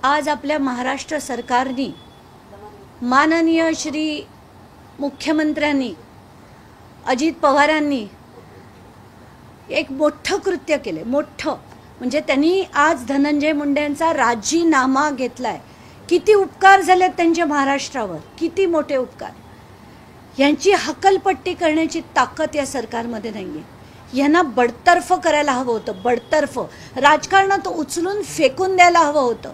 आज आपल्या महाराष्ट्र सरकारने माननीय श्री मुख्यमंत्र्यांनी अजित पवारांनी एक मोठं कृत्य केले। मोठं म्हणजे त्यांनी आज धनंजय मुंडेंचा राजीनामा घेतलाय। किती उपकार झाले त्यांच्या महाराष्ट्रावर, किती मोठे उपकार। यांची हकलपट्टी करण्याची ताकद या सरकारमध्ये नाहीये। यांना बडतर्फ करायला हवं होतं, बडतर्फ राजकारणात उचलून फेकून द्यायला हवं होतं।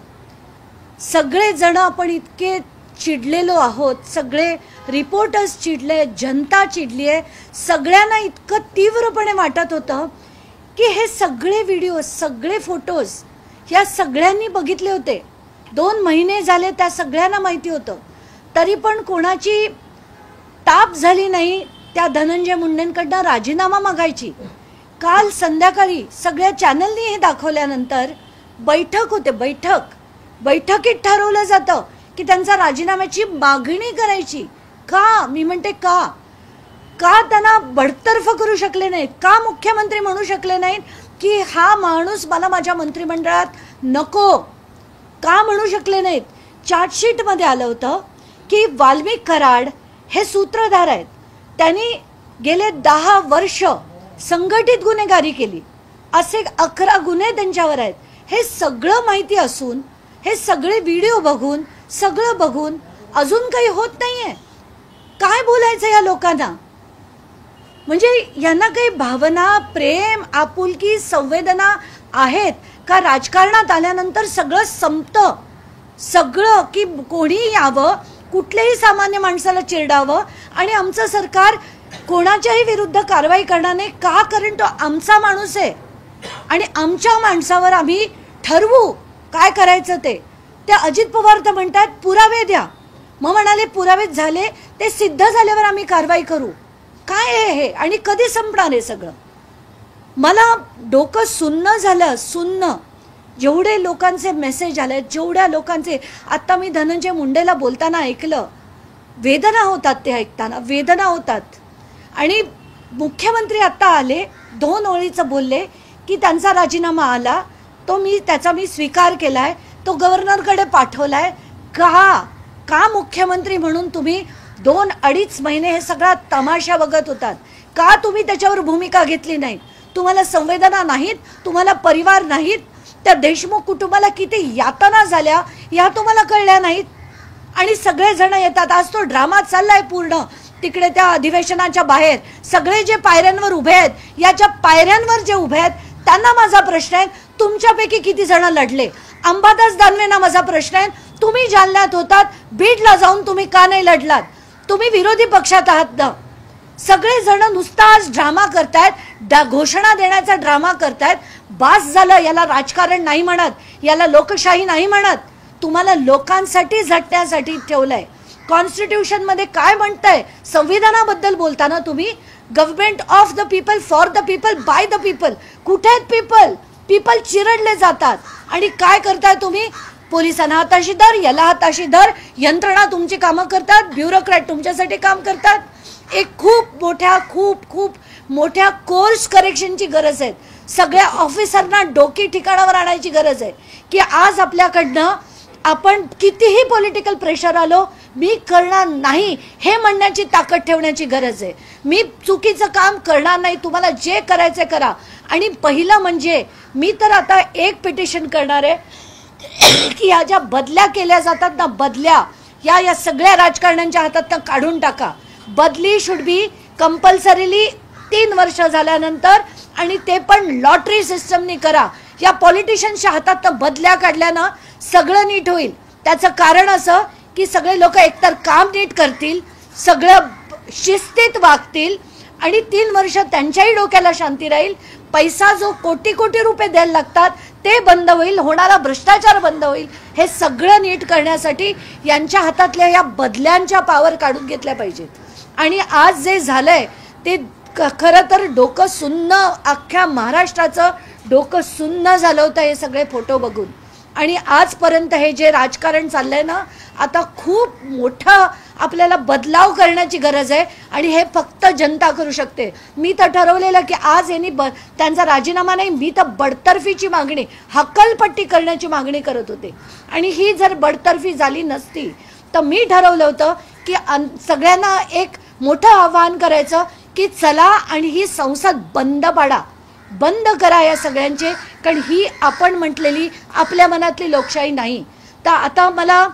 सगळे जण आपण इतके चिडलेलो आहोत, सगळे रिपोर्टर्स चिडले, जनता चिडली आहे। सगळ्यांना इतकं तीव्रपणे वाटत होतं की हे सगळे व्हिडिओ, सगळे फोटोज या सगळ्यांनी बघितले होते। 2 महिने झाले, त्या सगळ्यांना माहिती होतं, तरी पण कोणाची ताप झाली नाही त्या धनंजय मुंडेंकडनं राजीनामा मागायची। काल संध्याकाळी सगळ्या चॅनलनी हे दाखवल्यानंतर बैठक होते, बैठकीत ठरवलं जातं की त्यांचा राजीनाम्याची मागणी करायची। का? मी म्हणते का त्यांना बडतर्फ करू शकले नाहीत? का मुख्यमंत्री म्हणू शकले नाहीत की हा माणूस मला माझ्या मंत्रिमंडळात नको? का म्हणू शकले नाहीत? चार्जशीट मध्ये आलं होतं की वाल्मिक कराड हे सूत्रधार आहेत, त्यांनी गेले 10 वर्ष संघटित गुन्हेगारी केली, असे 11 गुन्हे त्यांच्यावर आहेत। हे सगळं माहिती असून, हे सगळे व्हिडिओ बघून, सगळं बघून अजून काही होत नाहीये। काय बोलायचं या लोकांना? म्हणजे यांना काही भावना, प्रेम, आपुलकी, संवेदना आहेत का? राजकारणात आल्यानंतर सगळं संपतं, सगळं की कोणी यावं, कुठल्याही सामान्य माणसाला चिरडावं आणि आमचं सरकार कोणाच्याही विरुद्ध कारवाई करणार नाही। का? कारण तो आमचा माणूस आहे आणि आमच्या माणसावर आम्ही ठरवू काय करायचं ते। त्या अजित पवार तर म्हणतात पुरावे द्या, मग म्हणाले पुरावे झाले, ते सिद्ध झाल्यावर आम्ही कारवाई करू। काय आहे हे आणि कधी संपणार हे सगळं? मला डोकं सुन्न झालं, सुन्न। जेवढे लोकांचे मेसेज आले, जेवढ्या लोकांचे, आता मी धनंजय मुंडेला बोलताना ऐकलं, वेदना होतात, ते ऐकताना वेदना होतात। आणि मुख्यमंत्री आता आले, 2 ओळीचं बोलले की त्यांचा राजीनामा आला, त्याचा मी स्वीकार केलाय, तो गव्हर्नरकडे पाठवलाय। का मुख्यमंत्री म्हणून तुम्ही 2-2.5 महिने हे सगळा तमाशा बघत होतात? का तुम्ही त्याच्यावर भूमिका घेतली नाही? तुम्हाला संवेदना नाहीत? तुम्हाला परिवार नाहीत? त्या देशमुख कुटुंबाला किती यातना झाल्या या तुम्हाला कळल्या नाहीत? आणि सगळे जण येतात, आज तो ड्रामा चाललाय पूर्ण तिकडे त्या अधिवेशनाच्या बाहेर। सगळे जे पायऱ्यांवर उभे आहेत, याच्या पायऱ्यांवर जे उभे आहेत त्यांना माझा प्रश्न आहे, तुमच्यापैकी किती जण लढले? अंबादास दानवेंना माझा प्रश्न आहे, तुम्ही जालन्यात होतात, बीडला जाऊन तुम्ही का नाही लढलात? तुम्ही विरोधी पक्षात आहात ना। सगळे जण नुसता आज ड्रामा करतायत, घोषणा देण्याचा ड्रामा करतायत। बास झालं, याला राजकारण नाही म्हणत, याला लोकशाही नाही म्हणत। तुम्हाला लोकांसाठी झटण्यासाठी ठेवलंय। कॉन्स्टिट्यूशन मध्ये काय म्हणतंय? संविधानाबद्दल बोलताना तुम्ही government of the people, for the people, by the people, कुठे आहेत पीपल? पीपल चिरडले जातात आणि काय करताय तुम्ही? पोलिसांना हाताशी धर, याला हाताशी धर, यंत्रणा तुमची कामं करतात, ब्युरोक्रॅट तुमच्यासाठी काम करतात। एक खूप मोठ्या कोर्स करेक्शनची गरज आहे। सगळ्या ऑफिसरना डोकी ठिकाणावर आणायची गरज आहे की आज आपल्याकडनं आपण कितीही पॉलिटिकल प्रेशर आलो, मी करणार नाही हे म्हणण्याची ताकद ठेवण्याची गरज आहे। मी चुकीचं काम करणार नाही, तुम्हाला जे करायचं करा। आणि पहिलं म्हणजे मी तर आता एक पिटिशन करणार आहे की या ज्या बदल्या केल्या जातात ना, बदल्या या सगळ्या राजकारण्यांच्या हातात काढून टाका। बदली शुड बी कंपल्सरीली 3 वर्ष झाल्यानंतर, आणि ते पण लॉटरी सिस्टमनी करा। या पॉलिटिशियन्सच्या हातात बदल्या काढल्यानं सगळं नीट होईल। त्याचं कारण असं की सगळे लोक एकतर काम नीट करतील, सगळं शिस्तीत वागतील आणि 3 वर्ष त्यांच्याही डोक्याला शांती राहील। पैसा जो कोटी रुपये द्यायला लागतात ते बंद होईल, होणारा भ्रष्टाचार बंद होईल। हे सगळं नीट करण्यासाठी यांच्या हातातल्या या बदल्यांच्या पावर काढून घेतल्या पाहिजेत। आणि आज जे झालंय ते खरं तर डोकं सुन्न, अख्ख्या महाराष्ट्राचं डोकं सुन्न झालं होतं हे सगळे फोटो बघून। आणि आजपर्यंत हे जे राजकारण चाललंय ना, आता खूप मोठा आपल्याला बदलाव करण्याची गरज आहे आणि हे फक्त जनता करू शकते. मी तर ठरवलेलं की आज यांनी त्यांचा राजीनामा नाही, मी तर बडतर्फीची मागणी, हक्कलपट्टी करण्याची मागणी करत होते. आणि ही जर बडतर्फी झाली नसती तर मी ठरवलं होतं की सगळ्यांना एक मोठं आवाहन करायचं की चला आणि ही संसद बंद पाडा, बंद करा या सगळ्यांचे, कारण ही आपण म्हटलेली आपल्या मनातली लोकशाही नाही. तर आता मला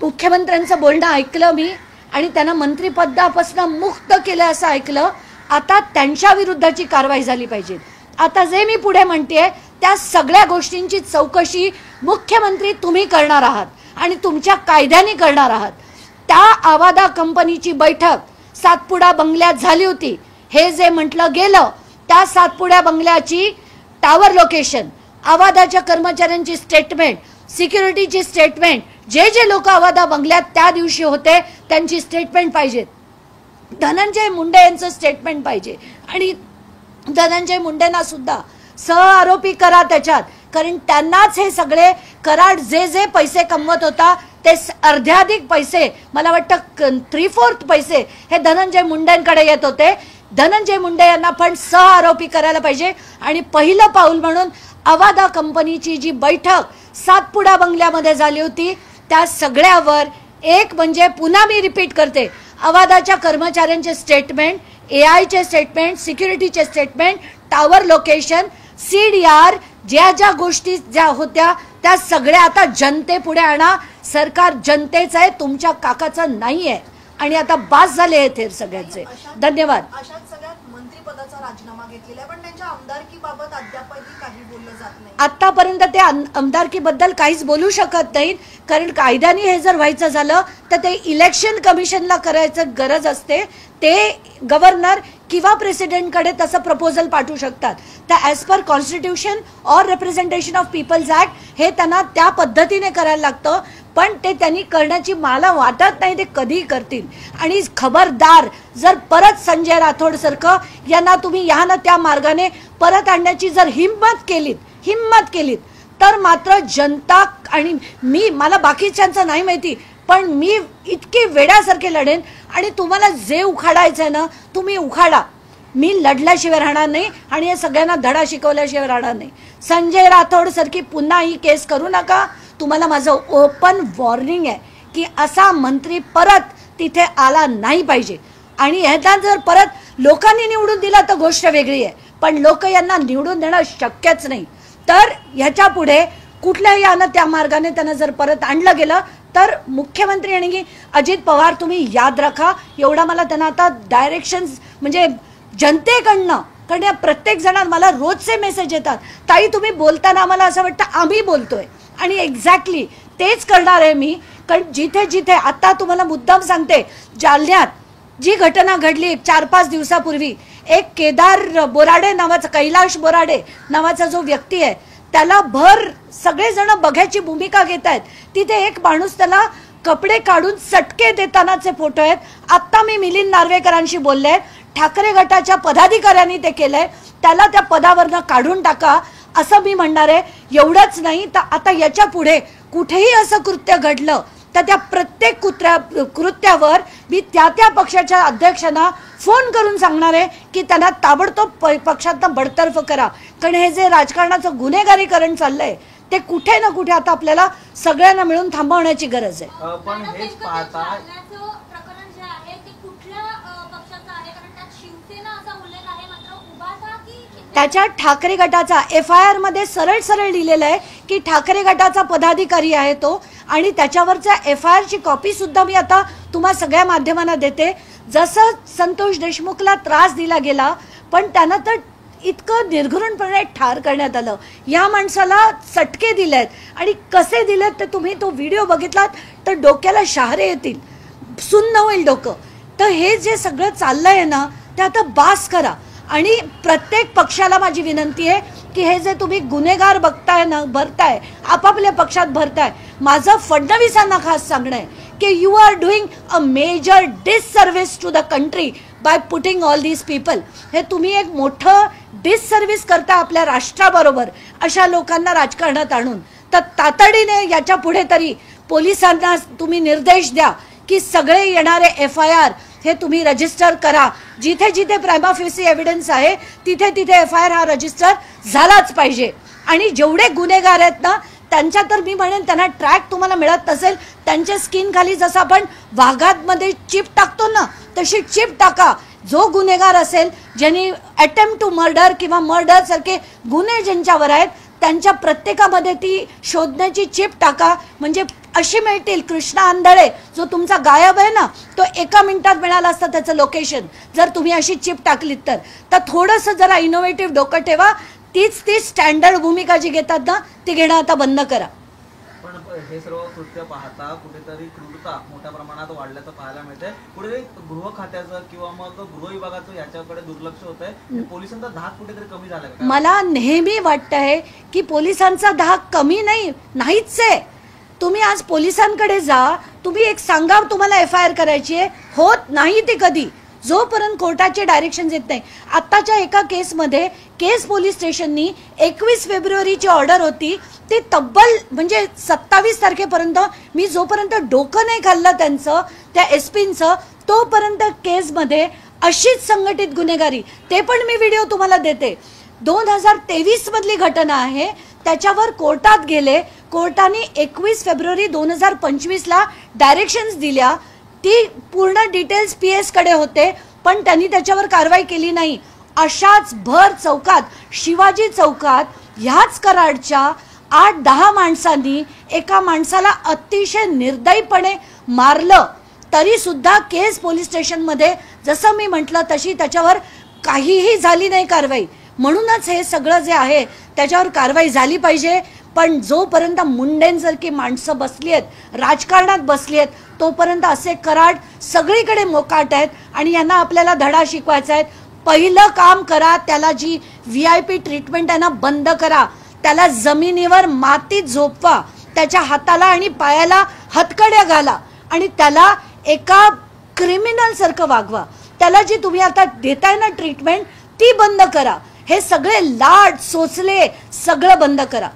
मुख्यमंत्र्यांचं बोलणं ऐकलं मी आणि त्यांना मंत्रिपदापासून मुक्त केलं असं ऐकलं. आता त्यांच्या विरुद्धची कारवाई झाली पाहिजे. आता जे मी पुढे म्हणतेय त्या सगळ्या गोष्टींची चौकशी मुख्यमंत्री तुम्ही करणार आहात आणि तुमच्या कायद्याने करणार आहात. त्या आवादा कंपनीची बैठक सातपुडा बंगल्यात झाली होती, हे जे म्हटलं गेलं त्या सातपुडा बंगल्याची टावर लोकेशन, आवादाच्या कर्मचाऱ्यांची स्टेटमेंट, सिक्युरिटीची स्टेटमेंट, जे जे लोक आवादा बंगल्यात त्या दिवशी होते त्यांची स्टेटमेंट पाहिजे. धनंजय मुंडे यांचं स्टेटमेंट पाहिजे आणि धनंजय मुंडेंना सुद्धा सहआरोपी करा त्याच्यात, कारण त्यांनाच हे सगळे कराड जे जे पैसे कमवत होता ते अर्ध्याधिक पैसे, मला वाटतं 3/4 पैसे हे धनंजय मुंडेंकडे येत होते. धनंजय मुंडे यांना पण सहआरोपी करायला पाहिजे. आणि पहिलं पाऊल म्हणून आवादा कंपनीची जी बैठक सातपुडा बंगल्यामध्ये झाली होती त्या सगळ्यावर एक म्हणजे पुन्हा मी रिपीट करते, आवादाच्या कर्मचाऱ्यांचे स्टेटमेंट, एआयचे स्टेटमेंट, सिक्युरिटीचे स्टेटमेंट, टावर लोकेशन, सीडीआर, ज्या ज्या गोष्टी ज्या होत्या त्या सगळ्या आता जनतेपुढे आणा. सरकार जनतेचं आहे, तुमच्या काकाचं नाही आहे. आणि आता बास झाले आहेत हे सगळ्यांचे. धन्यवाद. अशाच सगळ्यात मंत्रिपदाचा राजीनामा घेतलेला आहे, पण त्यांच्या आमदारकीबाबत अद्यापही काही बोललं जात नाही. आतापर्यंत ते आमदारकीबद्दल काहीच बोलू शकत नाहीत, कारण कायद्याने हे जर व्हायचं झालं तर ते इलेक्शन कमिशनला करायचं गरज असते. ते गव्हर्नर किंवा प्रेसिडेंटकडे तसं प्रपोजल पाठवू शकतात. तर as per constitution or representation of people's act हे त्यांना त्या पद्धतीने करायला लागतं. पण ते त्यांनी करण्याची मला वाटत नाही ते कधी करतील. आणि खबरदार जर परत संजय राठोड सारखं यांना तुम्ही या ना त्या मार्गाने परत आणण्याची जर हिम्मत केलीत तर मात्र जनता आणि मला बाकीच्यांचं नाही माहिती, पण मी इतके वेड्यासारखे लढेन. आणि तुम्हाला जे उखाडायचं आहे ना तुम्ही उखाडा, मी लढल्याशिवाय राहणार नाही आणि या सगळ्यांना धडा शिकवल्याशिवाय राहणार नाही. संजय राठोड सारखी पुन्हा ही केस करू नका. तुम्हाला माझं ओपन वॉर्निंग आहे की असा मंत्री परत तिथे आला नाही पाहिजे. आणि ह्याला जर परत लोकांनी निवडून दिला तर गोष्ट वेगळी आहे, पण लोक यांना निवडून देणं शक्यच नाही. तर ह्याच्या पुढे कुठल्याही यानं त्या मार्गाने त्यांना जर परत आणलं गेलं तर मुख्यमंत्री आणि अजित पवार तुम्ही याद राखा, एवढा मला त्यांना आता डायरेक्शन्स म्हणजे जनतेकडनं, कारण या प्रत्येक जणांना मला रोजचे मेसेज येतात, ताई तुम्ही बोलताना आम्हाला असं वाटतं आम्ही बोलतोय. आणि एक्झॅक्टली तेच करणार आहे मी. कारण जिथे जिथे आता तुम्हाला मुद्दाम सांगते, जालन्यात जी घटना घडली 4-5 दिवसापूर्वी, एक केदार बोराडे नावाचा, कैलाश बोराडे नावाचा जो व्यक्ती आहे त्याला सगळेजण बघायची भूमिका घेत आहेत. तिथे एक माणूस त्याला कपडे काढून चटके देतानाचे फोटो आहेत. आत्ता मी मिलिंद नार्वेकरांशी बोलले, ठाकरे गटाच्या पदाधिकाऱ्यांनी ते केलंय, त्याला त्या पदावरनं काढून टाका असं मी म्हणणार आहे. एवढंच नाही तर आता याच्या पुढे कुठेही असं कृत्य घडलं तर त्या प्रत्येक कृत्यावर मी त्या पक्षाच्या अध्यक्षांना फोन करून सांगणार आहे की त्यांना ताबडतोब पक्षातनं बडतर्फ करा. कारण हे जे राजकारणाचं गुन्हेगारीकरण चाललंय ते कुठे ना कुठे आता आपल्याला सगळ्यांना मिळून थांबवण्याची गरज आहे. पण हेच पाहता त्याच्या ठाकरे गटाचा FIR मध्ये सरळ लिहिलेलं आहे की ठाकरे गटाचा पदाधिकारी आहे तो. आणि त्याच्यावरच्या FIR ची कॉपी सुद्धा मी आता तुम्हा सगळ्या माध्यमांना देते. जसं संतोष देशमुखला त्रास दिला गेला, पण त्यांना तर इतकं निर्घृणपणे ठार करण्यात आलं. या माणसाला चटके दिलेत आणि कसे दिलेत ते तुम्ही तो व्हिडिओ बघितलात तर डोक्याला शहारे येतील, सुन्न होईल डोकं. तर हे जे सगळं चाललंय ना ते आता बास करा. आणि प्रत्येक पक्षाला माझी विनंती आहे की हे जे तुम्ही गुन्हेगार बघताय ना, भरताय आपापल्या पक्षात भरताय, माझं फडणवीसांना खास सांगणं आहे की you are doing a major disservice to the country by putting all these people. हे तुम्ही एक मोठं डिससर्व्हिस करता आपल्या राष्ट्राबरोबर अशा लोकांना राजकारणात आणून. तर तातडीने याच्या पुढे तरी पोलिसांना तुम्ही निर्देश द्या की सगळे येणारे FIR हे तुम्ही रजिस्टर करा. जिथे जिथे प्रायमा फेसी एव्हिडन्स आहे तिथे तिथे FIR हा रजिस्टर झालाच पाहिजे. आणि जेवढे गुन्हेगार आहेत ना त्यांच्या तर मी म्हणेन त्यांना ट्रॅक तुम्हाला मिळत नसेल त्यांच्या स्किन खाली जसं आपण वाघामध्ये चिप टाकतो ना तशी चिप टाका. जो गुन्हेगार असेल ज्यांनी अटेम्प्ट टू मर्डर किंवा मर्डर सारखे गुन्हे ज्यांच्यावर आहेत त्यांच्या प्रत्येकामध्ये ती शोधण्याची चिप टाका. म्हणजे अशी मिळतील. कृष्णा आंधळे जो तुमचा गायब आहे ना तो 1 मिनिटात मिळाला असता त्याचं लोकेशन जर तुम्ही अशी चिप टाकलीत तर थोडंसं जरा इनोव्हेटिव्ह डोकं ठेवा. तीच स्टँडर्ड भूमिका जी घेतात ना ती घेणं आता बंद करा. पण हे सर्व कृत्य पाहता कुठेतरी क्रूरता मोठ्या प्रमाणात वाढल्याचं पाहायला मिळतंय. कुठेतरी गृह खात्याचं किंवा मग गृह विभागाचं याच्याकडे दुर्लक्ष होत आहे. पोलिसांचा धाक कुठेतरी कमी झाला का? मला नेहमी वाटतंय की पोलिसांचा धाक कमी नाहीच आहे. तुम्ही आज पोलिसांकडे जा तुम्ही एक सांगा तुम्हाला FIR करायची आहे होत नाही ती कधी जोपर्यंत कोर्टाचे डायरेक्शन येत नाही. आत्ताच्या एका केसमध्ये केस पोलीस स्टेशननी 21 फेब्रुवारीची ऑर्डर होती ती तब्बल म्हणजे 27 तारखेपर्यंत मी जोपर्यंत डोकं नाही खाल्लं त्यांचं त्या SPंचं तोपर्यंत केसमध्ये अशीच संघटित गुन्हेगारी. ते पण मी व्हिडिओ तुम्हाला देते. 2023 मधली घटना आहे. त्याच्यावर कोर्टात गेले. कोर्टाने 21 फेब्रुवारी 2025ला डायरेक्शन्स दिल्या. ती पूर्ण डिटेल्स PS कडे होते पण त्यांनी त्याच्यावर कारवाई केली नाही. अशाच भर चौकात शिवाजी चौकात ह्याच कराडच्या 8-10 माणसांनी एका माणसाला अतिशय निर्दयीपणे मारलं तरी सुद्धा केस पोलीस स्टेशनमध्ये जसं मी म्हटलं तशी त्याच्यावर काहीही झाली नाही कारवाई. म्हणूनच हे सगळं जे आहे त्याच्यावर कारवाई झाली पाहिजे. पण जोपर्यंत मुंडेंसारखी माणसं बसली आहेत राजकारणात बसली आहेत तोपर्यंत असे कराड सगळीकडे मोकाट आहेत आणि यांना आपल्याला धडा शिकवायचा आहे. पहिलं काम करा त्याला जी VIP ट्रीटमेंट आहे ना बंद करा. त्याला जमिनीवर मातीत झोपवा. त्याच्या हाताला आणि पायाला हतकड्या घाला आणि त्याला एका क्रिमिनल सारखं वागवा. त्याला जी तुम्ही आता देताय ना ट्रीटमेंट ती बंद करा. हे सगळे लाड सोचले सगळं बंद करा.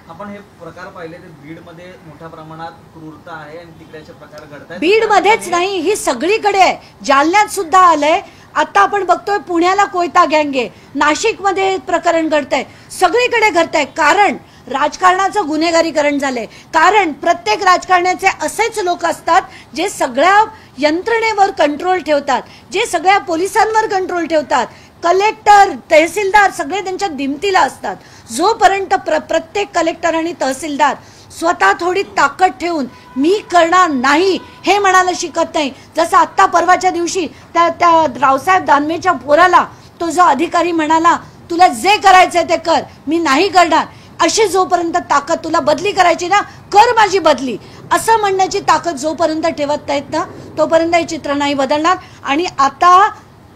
आपण हे प्रकार पाहिले ते बीडमध्ये मोठ्या प्रमाणात क्रूरता आहे आणि तिकडेचे प्रकार घडतात. बीडमध्येच नाही ही सगळीकडे आहे. जालन्यात सुद्धा आलंय. आता आपण बघतोय पुण्याला कोयता गँग आहे. नाशिकमध्ये प्रकरण घडतंय. सगळीकडे घडतंय. कारण राजकारणाचं गुन्हेगारीकरण झालंय. कारण प्रत्येक राजकारण्याचे असेच लोक असतात जे सगळ्या यंत्रणेवर कंट्रोल ठेवतात जे सगळ्या पोलिसांवर कंट्रोल ठेवतात. कलेक्टर तहसीलदार सगळे त्यांच्या दिमतीला असतात. जोपर्यंत प्रत्येक कलेक्टर आणि तहसीलदार स्वतः थोडी ताकद ठेवून मी करणार नाही हे म्हणायला शिकत नाही. जसं आत्ता परवाच्या दिवशी त्या रावसाहेब दानवेच्या पोराला तो जो अधिकारी म्हणाला तुला जे करायचंय ते कर मी नाही करणार. अशी जोपर्यंत ताकद तुला बदली करायची ना कर माझी बदली असं म्हणण्याची ताकद जोपर्यंत ठेवत नाहीत ना तोपर्यंत हे चित्र नाही बदलणार. आणि आता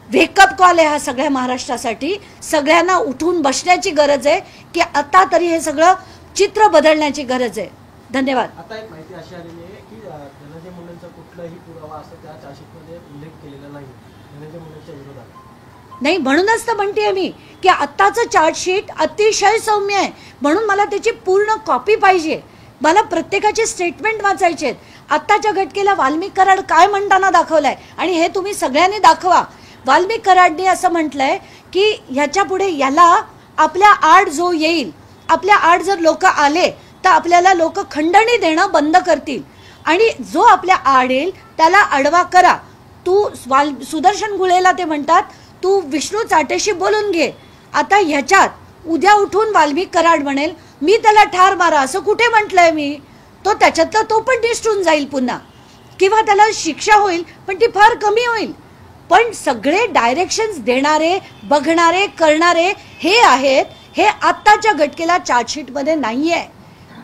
वेकअप कॉल आहे हा सगळ्या महाराष्ट्रासाठी. सगळ्यांना उठून बसण्याची गरज आहे की आता तरी हे सगळं चित्र बदलण्याची गरज आहे. धन्यवाद. आता एक माहिती अशी आलेली आहे की धनंजय मुंडेंचा कुठलाही पुरावा असं त्या चार्जशीटमध्ये उल्लेख केलेला नाही धनंजय मुंडेंच्या विरोधात. नाही म्हणूनच तर म्हणतेय मी की आत्ताचं चार्जशीट अतिशय सौम्य आहे. म्हणून मला त्याची पूर्ण कॉपी पाहिजे. मला प्रत्येकाचे स्टेटमेंट वाचायचे आहेत. आत्ताच्या घटकेला वाल्मिक कराड काय म्हणताना दाखवलाय आणि हे तुम्ही सगळ्यांनी दाखवा. वाल्मिक कराडने असं म्हटलंय की ह्याच्या पुढे याला आपल्या आड जो येईल आपल्या आड जर लोक आले तर आपल्याला लोक खंडणी देणं बंद करतील आणि जो आपल्या आड येईल त्याला अडवा करा. तू सुदर्शन गुळेला ते म्हणतात तू विष्णू चाटेशी बोलून घे. आता ह्याच्यात उद्या उठून वाल्मिक कराड म्हणेल मी त्याला ठार मारा असं कुठे म्हटलंय मी. तो त्याच्यातला तो पण निष्ठून जाईल पुन्हा किंवा त्याला शिक्षा होईल पण ती फार कमी होईल. पण सगळे डायरेक्शन्स देणारे बघणारे करणारे हे आहेत हे आत्ताच्या घटकेला चार्जशीटमध्ये नाहीये.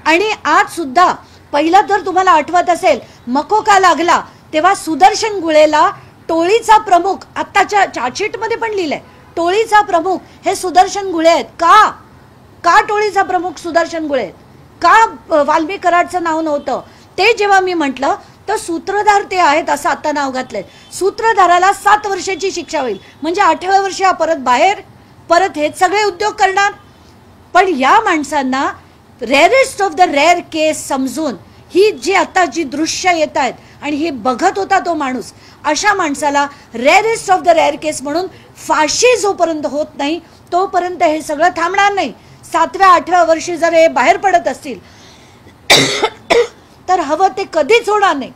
आणि आज सुद्धा पहिला तर तुम्हाला आठवत असेल मकोका लागला तेव्हा सुदर्शन गुळेला टोळीचा प्रमुख आत्ताच्या चार्जशीटमध्ये पण लिहिलंय टोळीचा प्रमुख हे सुदर्शन गुळे आहेत. का टोळीचा प्रमुख सुदर्शन गुळे आहेत? का वाल्मिक कराडचं नाव नव्हतं? ते जेव्हा मी म्हटलं तर सूत्रधार ते आहेत असं आता नाव घातलंय. सूत्रधाराला 7 वर्षाची शिक्षा होईल म्हणजे 8व्या वर्षी परत बाहेर परत हेच सगळे उद्योग करणार. पण या माणसांना रेअरेस्ट ऑफ द रेअर केस समजून ही जी आता जी दृश्य येत आहेत आणि हे बघत होता तो माणूस, अशा माणसाला रेअरेस्ट ऑफ द रेअर केस म्हणून फाशी जोपर्यंत होत नाही तोपर्यंत हे सगळं थांबणार नाही. 7व्या-8व्या वर्षी जर हे बाहेर पडत असतील तर हवं ते कधीच होणार नाही.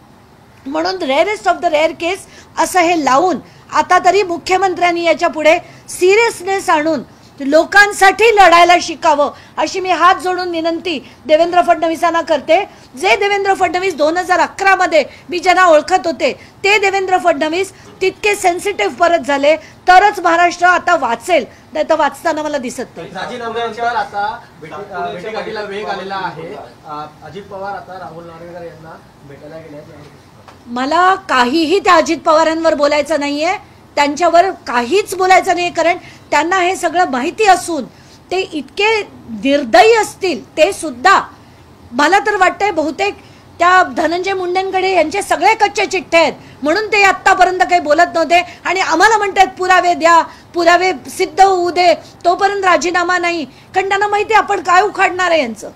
म्हणून रेअरेस्ट ऑफ द रेअर केस असं हे लावून आता तरी मुख्यमंत्र्यांनी याच्या पुढे सिरियसनेस आणून लोकांसाठी लढायला शिकावं अशी मी हात जोडून विनंती देवेंद्र फडणवीसांना करते. जे देवेंद्र फडणवीस 2011 मध्ये मी ज्यांना ओळखत होते ते देवेंद्र फडणवीस तितके सेन्सिटिव्ह परत झाले तरच महाराष्ट्र आता वाचेल, नाही तर वाचताना मला दिसत नाही. राजीनाम्यानंतर आता भेटीगाठीला वेग आलेला आहे. अजित पवार आता राहुल नार्वेकर यांना भेटायला गेले आहेत. मला काहीही त्या अजित पवारांवर बोलायचं नाहीये, त्यांच्यावर काहीच बोलायचं नाही, कारण त्यांना हे सगळं माहिती असून ते इतके निर्दयी असतील. ते सुद्धा मला तर वाटतंय बहुतेक त्या धनंजय मुंडेंकडे यांचे सगळे कच्चे चिठ्ठे आहेत म्हणून ते आतापर्यंत काही बोलत नव्हते आणि आम्हाला म्हणतात पुरावे द्या, पुरावे सिद्ध होऊ दे, तोपर्यंत राजीनामा नाही. कारण त्यांना माहिती आपण काय उखाडणार आहे, यांचं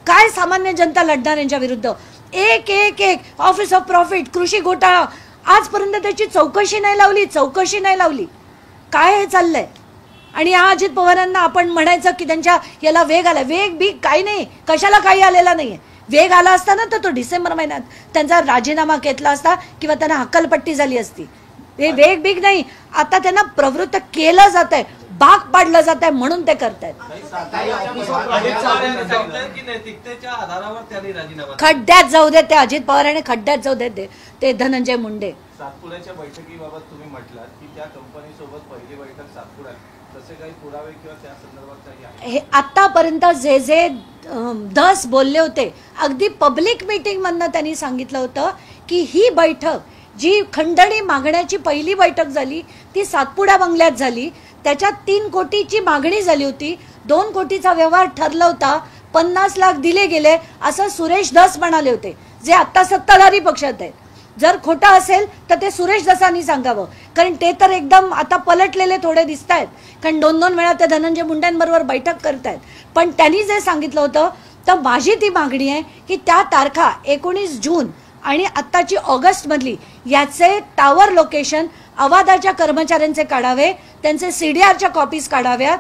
काय सामान्य जनता लढणार यांच्या विरुद्ध. एक एक एक ऑफिस ऑफ प्रॉफिट, कृषी घोटाळा, आजपर्यंत त्याची चौकशी नाही लावली. काय हे चाललंय? आणि या अजित पवारांना आपण म्हणायचं की त्यांच्या याला वेग आला. वेग बी काही नाही, कशाला काही आलेला नाहीये. वेग आला असता ना तर तो डिसेंबर महिन्यात त्यांचा राजीनामा घेतला असता किंवा त्यांना हक्कलपट्टी झाली असती. हे वेग बिग नाही, आता त्यांना प्रवृत्त केलं जात आहे, भाग पाडलं जात आहे म्हणून ते करतायत. खड्ड्यात जाऊ देत ते अजित पवार आणि खड्ड्यात जाऊ देत ते धनंजय मुंडे. सातपुड्याच्या बैठकीबाबत तुम्ही म्हटलात की त्या कंपनीसोबत पहिली बैठक सातपुड्यात, तसे काही पुरावे किंवा त्या संदर्भात काही आहे? हे आतापर्यंत जे जे धस बोलले होते, अगदी पब्लिक मीटिंग मधनं त्यांनी सांगितलं होतं की ही बैठक जी खंडणी मागण्याची पहिली बैठक झाली ती सातपुडा बंगल्यात झाली. त्याच्यात 3 कोटीची मागणी झाली होती, 2 कोटीचा व्यवहार ठरला होता, 50 लाख दिले गेले असं सुरेश धस म्हणाले होते, जे आता सत्ताधारी पक्षात आहेत. जर खोटा असेल तर ते सुरेश धसांनी सांगावं, कारण ते तर एकदम आता पलटलेले थोडे दिसत आहेत, कारण 2-2 वेळा ते धनंजय मुंडेंबरोबर बैठक करतायत. पण त्यांनी जे सांगितलं होतं तर माझी ती मागणी आहे की त्या तारखा 19 जून आणि आत्ताची ऑगस्ट मधली याचे टावर लोकेशन अवादाच्या कर्मचाऱ्यांचे काढावे, त्यांचे सीडीआरच्या कॉपीज काढाव्यात,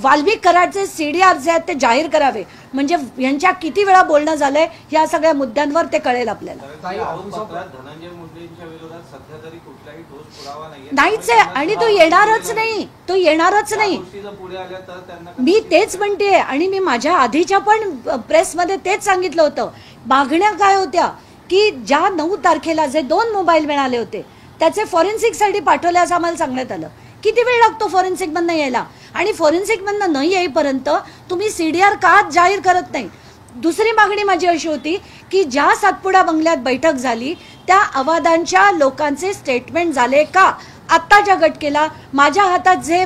वाल्मिक कराडचे सीडीआर जे आहेत ते जाहीर करावे. म्हणजे यांच्या किती वेळा बोलणं झालंय या सगळ्या मुद्द्यांवर ते कळेल आपल्याला. धनंजय मुंडेंच्या विरोधात सध्या तरी कुठलाही ठोस पुरावा नाहीच आहे आणि तो येणारच नाही. पुढे आल्या तर त्यांना मी तेच म्हणते आणि मी माझ्या आधीच्या पण प्रेसमध्ये तेच सांगितलं होतं. मागण्या काय होत्या की ज्या 9 तारखेला जे 2 मोबाईल मिळाले होते त्याचे फॉरेन्सिक साठी पाठवले असं आम्हाला सांगण्यात आलं. किती वेळ लागतो फॉरेन्सिक मधनं यायला, आणि फॉरेन्सिक मधनं नाही येईपर्यंत तुम्ही सीडीआर का जाहीर करत नाही. दुसरी मागणी माझी अशी होती की ज्या सातपुडा बंगल्यात बैठक झाली त्या अवादांच्या लोकांचे स्टेटमेंट झाले का आत्ताच्या घटकेला. माझ्या हातात जे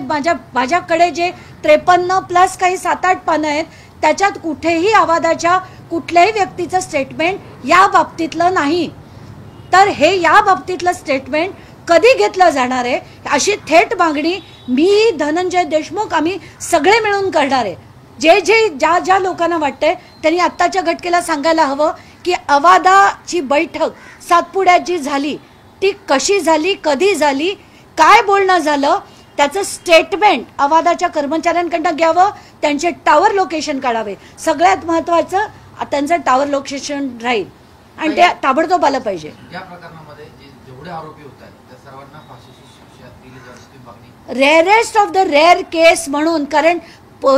माझ्याकडे जे 53 प्लस काही 7-8 पानं आहेत त्याच्यात कुठेही अवादाच्या कुठल्याही व्यक्तीचं स्टेटमेंट या बाबतीतलं नाही. तर हे या बाबतीतलं स्टेटमेंट कधी घेतलं जाणार आहे अशी थेट मागणी मी, धनंजय देशमुख, आम्ही सगळे मिळून करणार आहे. ज्या लोकांना वाटतंय त्यांनी आत्ताच्या घटकेला सांगायला हवं की अवादाची बैठक सातपुड्यात जी झाली ती कशी झाली, कधी झाली, काय बोलणं झालं, त्याचं स्टेटमेंट अवादाच्या कर्मचाऱ्यांकडनं घ्यावं, त्यांचे टावर लोकेशन काढावे. सगळ्यात महत्वाचं त्यांचं टावर लोकेशन राहील आणि ते ताबडतोब आलं पाहिजे. या प्रकरणामध्ये जेवढे आरोपी होत आहेत त्या सर्वांना फाशीची शिक्षा दिली जाण्याची मागणी. रेअरेस्ट ऑफ द रेअर केस म्हणून, कारण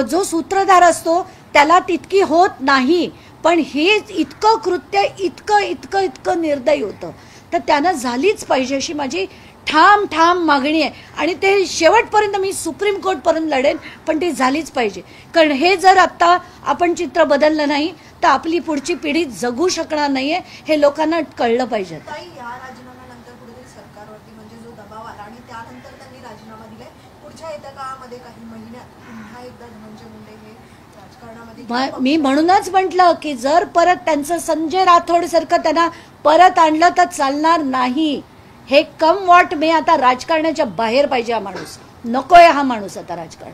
जो सूत्रधार असतो त्याला तितकी होत नाही, पण हे इतकं कृत्य इतकं निर्दयी होतं तर त्यानं झालीच पाहिजे अशी माझी ठाम मागणी आहे. आणि ते शेवटपर्यंत मी सुप्रीम कोर्टपर्यंत लढेन, पण ती झालीच पाहिजे. कारण हे जर आत्ता आपण चित्र बदललं नाही तर आपली पुढची पिढी जगू शकणार नाहीये, हे लोकांना कळलं पाहिजे. ताई, या राजीनाम्यानंतर कुठेतरी सरकारवरती म्हणजे जो दबाव आला आणि त्यानंतर त्यांनी राजीनामा दिलाय, पुढच्या येत्या काळामध्ये काही महिन्यात पुन्हा एकदा धनंजय मुंडे हे राजकारणामध्ये मी म्हणूनच म्हटलं की जर परत त्यांचं संजय राठोड सारखं त्यांना परत आणलं तर चालणार नाही. हे कम वॉट मे आता राजकारणाच्या बाहेर पाहिजे. हा माणूस नकोय, हा माणूस आता राजकारण.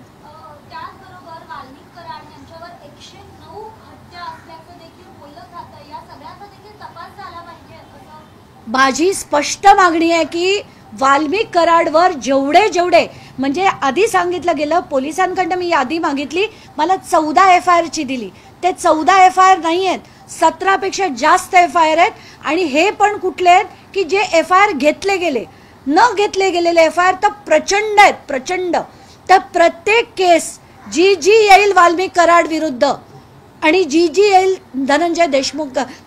त्याचबरोबर वाल्मिक कराड यांच्यावर 109 हत्या माझी स्पष्ट मागणी आहे की वाल्मिक कराडवर जेवढे म्हणजे आधी सांगितलं गेलं, पोलिसांकडनं मी यादी मागितली, मला 14 FIR ची दिली. ते 14 FIR नाही आहेत, 17 पेक्षा जास्त FIR आहेत. आणि हे पण कुठले आहेत की जे FIR घेतले गेले, न घेतले गेलेले FIR तर प्रचंड आहेत, प्रचंड. तर प्रत्येक केस जी येईल वाल्मिक कराड विरुद्ध आणि जी येईल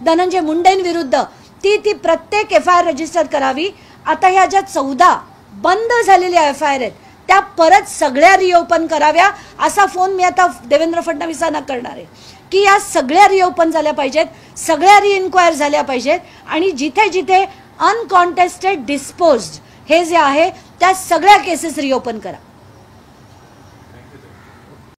धनंजय मुंडेंविरुद्ध ती प्रत्येक FIR रजिस्टर करावी. आता ह्या ज्या 14 बंद झालेल्या FIR आहेत त्या परत सगळ्या रिओपन कराव्या, असा फोन मी आता देवेंद्र फडणवीसांना करणार आहे की या सगळ्या रिओपन झाल्या पाहिजेत, सगळ्या रिइन्क्वायर झाल्या पाहिजेत. आणि जिथे जिथे अनकॉन्टेस्टेड डिस्पोज्ड हे जे आहे त्या सगळ्या केसेस रिओपन करा.